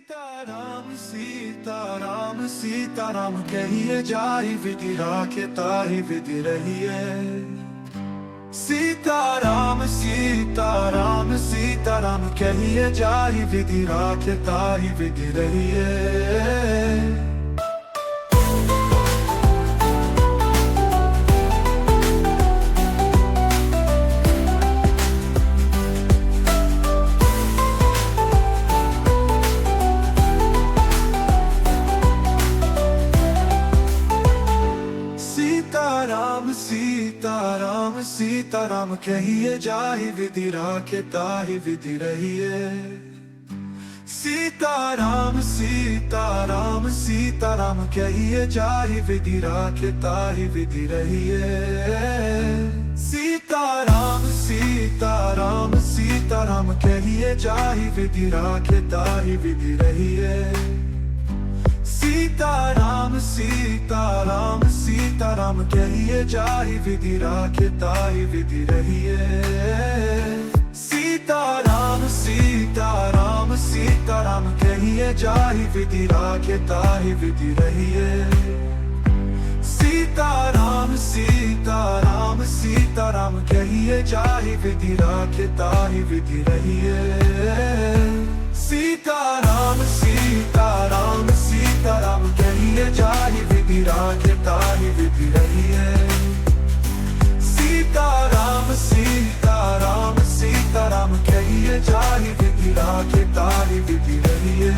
सीताराम सीताराम सीताराम कहिए जाहि विधि राखे ताहि विधि रहिए। सीताराम सीताराम सीताराम कहिए जाहि विधि राखे ताहि विधि रहिए। सीताराम सीताराम सीताराम कहिए जाहि विधि राखे ताहि विधि रहिए। सीताराम सीताराम सीताराम कहिए जाहि विधि राखे ताहि विधि रहिए। सीताराम सीताराम सीताराम कहिए जाहि विधि राखे ताहि विधि रहिए। सीताराम सीताराम सीताराम कहिए जाहि विधि राखे ताहि विधि रहिए। सीताराम सीताराम सीताराम कहिए जाहि विधि राखे ताहि विधि रहिए। सीताराम सीताराम सीताराम कहिए जाहि विधि राखे ताहि विधि रहिए। सीताराम सीताराम सीताराम कहिए जाहि विधि राखे ताहि विधि रहिए। सीताराम सीताराम सीताराम कहिए जाहि विधि राखे ताहि विधि रहिए।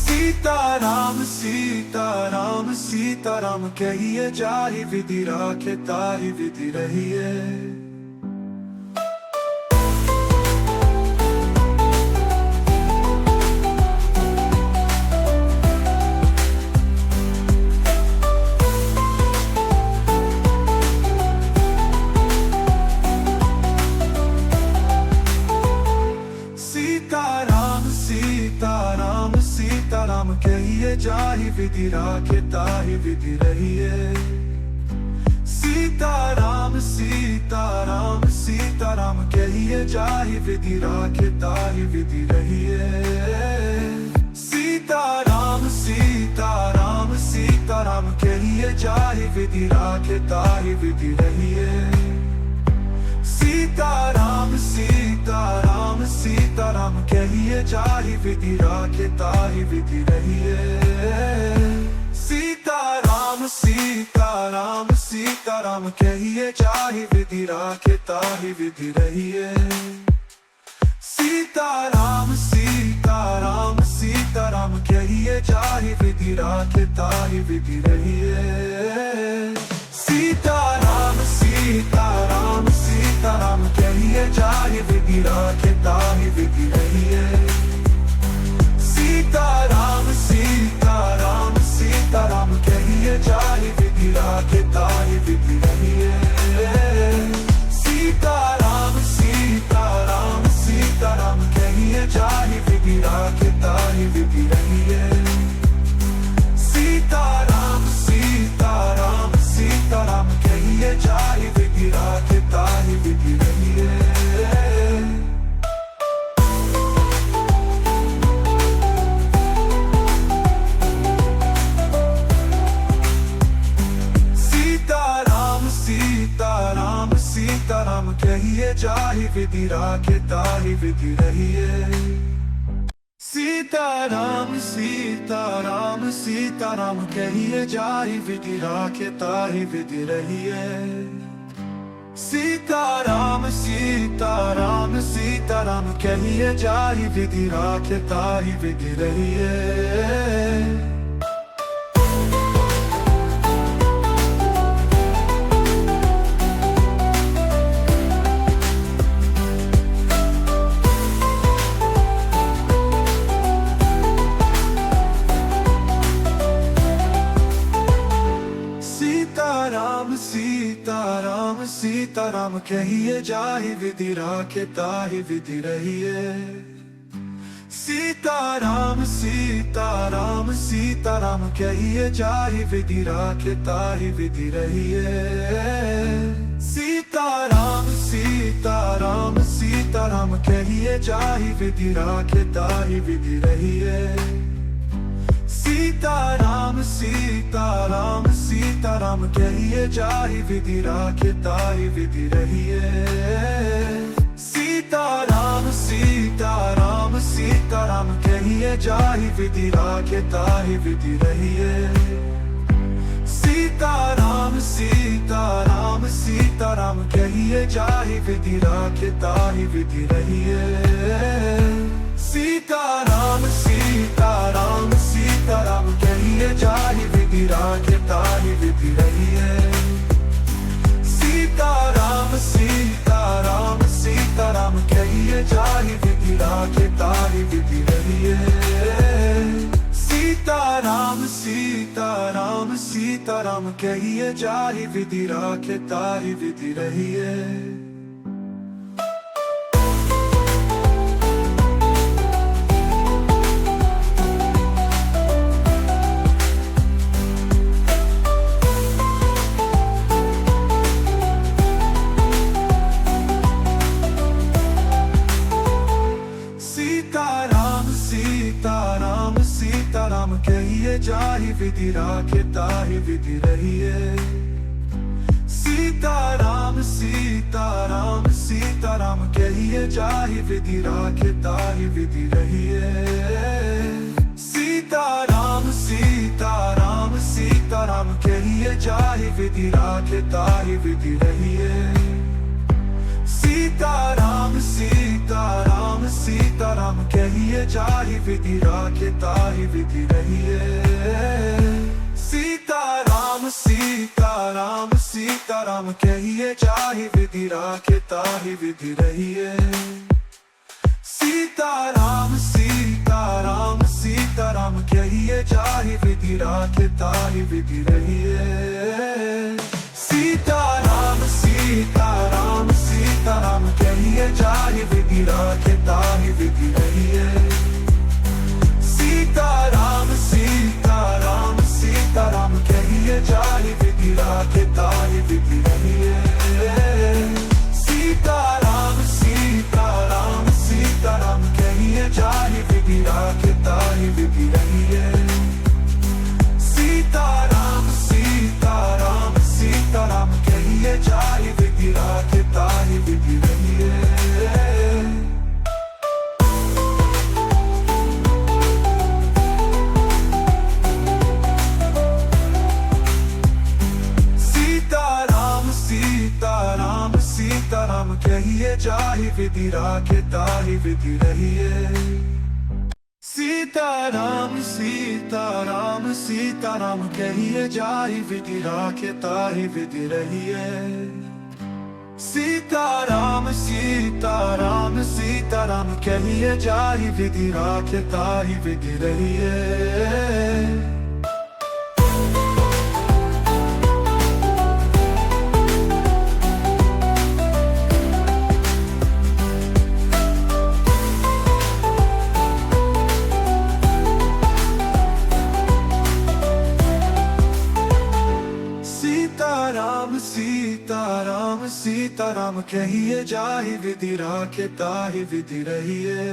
सीताराम सीताराम सीताराम कहिए जाहि विधि राखे ताहि विधि रहिए। सीताराम सीताराम सीताराम कहिए जाहि विधि राखे ताहि विधि रहिए। सीताराम सीताराम सीताराम कहिए जाहि विधि राखे ताहि विधि रहिए। सीताराम सीताराम सीताराम कहिए जाहि विधि राखे ताहि विधि रहिए। सीताराम सीताराम सीताराम कहिए जाहि विधि राखे ताहि विधि रहिए। सीताराम सीताराम सीताराम कहिए जाहि विधि राखे ताहि विधि रहिए। सीताराम सीताराम सीताराम कहिए जाहि विधि राखे ताहि विधि रहिए। सीताराम सीताराम सीताराम कहिए जाहि विधि राखे ताहि विधि रहिए। सीताराम सीताराम सीताराम कहिए जाहि विधि राखे ताहि विधि रहिए। सीताराम सीताराम सीताराम कहिए जाहि विधि राखे ताहि विधि रहिए। सीताराम सीताराम सीताराम कहिए जाहि विधि राखे ताहि विधि रहिए। सीताराम सीताराम सीताराम कहिए जाहि विधि राखे ताहि विधि रहिए। सीताराम सीताराम सीताराम कहिए जाहि विधि राखे ताहि विधि रहिए। सीताराम सीताराम सीताराम कहिए जाहि विधि राखे ताहि विधि रहिए। सीताराम सीताराम सीताराम कहिए जाहि विधि राखे ताहि विधि रहिए। सीताराम सीताराम सीताराम कहिए जाहि विधि राखे ताहि विधि रहिए। सीताराम सीताराम सीताराम सीताराम कहिए जाहि विधि राखे ताहि विधि रहिए। सीताराम सीताराम सीताराम कहिए जाहि विधि राखे ताहि विधि रहिए। सीताराम सीताराम सीताराम कहिए जाहि विधि राखे ताहि विधि रहिए। सीताराम सीताराम सीताराम कहिए जाहि विधि राखे ताहि विधि रहिए। सीताराम सीताराम सीताराम कहिए जाहि विधि राखे ताहि विधि रहिए। सीताराम सीताराम सीताराम कहिए जाहि विधि राखे ताहि विधि रहिए। सीताराम सीताराम सीताराम कहिए जाहि विधि राखे ताहि विधि रहिए। सीताराम सीताराम कहिए जाहि विधि राखे ताहि विधि रहिए। सीताराम सीताराम सीताराम कहिए जाहि विधि राखे ताहि विधि रहिए। सीताराम सीताराम सीताराम कहिए जाहि विधि राखे ताहि विधि रहिए। सीताराम सीताराम सीताराम कहिए जाहि विधि राखे ताहि विधि रहिए। सीताराम सीताराम सीताराम कहिए जाहि विधि राखे ताहि विधि रहिए। सीताराम सीताराम सीताराम कहिए जाहि विधि राखे ताहि विधि रहिए। सीताराम सीताराम सीताराम कहिए जाहि विधि राखे ताहि विधि रहिए। सीताराम सीताराम सीताराम कहिए जाहि विधि राखे ताहि विधि रहिए। सीताराम सीताराम सीताराम कहिए जाहि विधि राखे ताहि विधि रहिए। सीताराम सीताराम सीताराम कहिए जाहि विधि राखे ताहि विधि रहिए। सीताराम सीताराम सीताराम कहिए जाहि विधि राखे ताहि विधि रहिए। सीताराम सीताराम सीताराम कहिए जाहि विधि राखे ताहि विधि रहिए। सीताराम सीताराम सीताराम कहिए जाहि विधि राखे ताहि विधि रहिए। सीताराम सीताराम सीताराम कहिए जाहि विधि राखे ताहि विधि रहिए।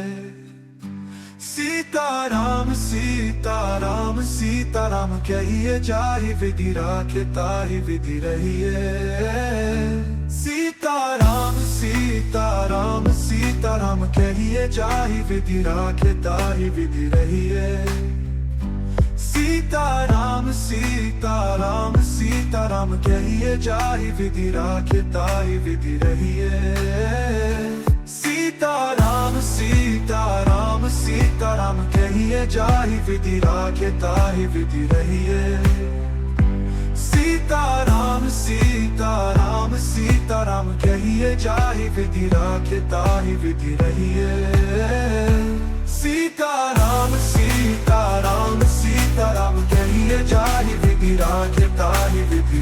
सीताराम सीताराम सीताराम कहिए जाहि विधि राखे ताहि विधि रहिए। सीताराम सीताराम सीताराम कहिए जाहि विधि राखे ताहि विधि रहिए। सीताराम सीताराम सीताराम कहिए जाहि विधि राखे ताहि विधि रहिए। सीताराम सीताराम सीताराम कहिए जाहि विधि राखे ताहि विधि रहिए। सीताराम सीताराम सीताराम कहिए जाहि विधि राखे ताहि विधि रहिए। सीताराम सीताराम सीताराम कहिए जाहि विधि राखे ताहि विधि